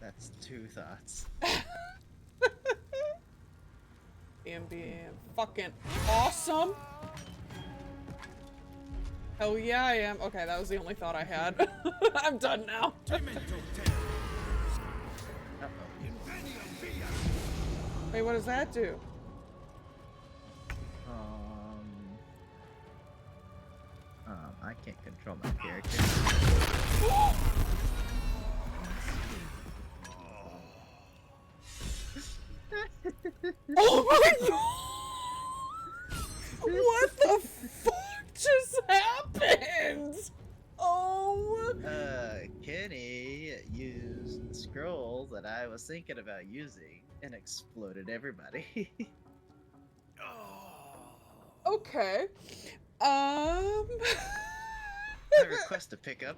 That's two thoughts. being fucking awesome. Hell yeah, I am. Okay, that was the only thought I had. I'm done now. Wait, what does that do? I can't control my character. Oh my god! What the fuck just happened? Oh. Kenny used the scroll that I was thinking about using and exploded everybody. Okay. I request a pickup.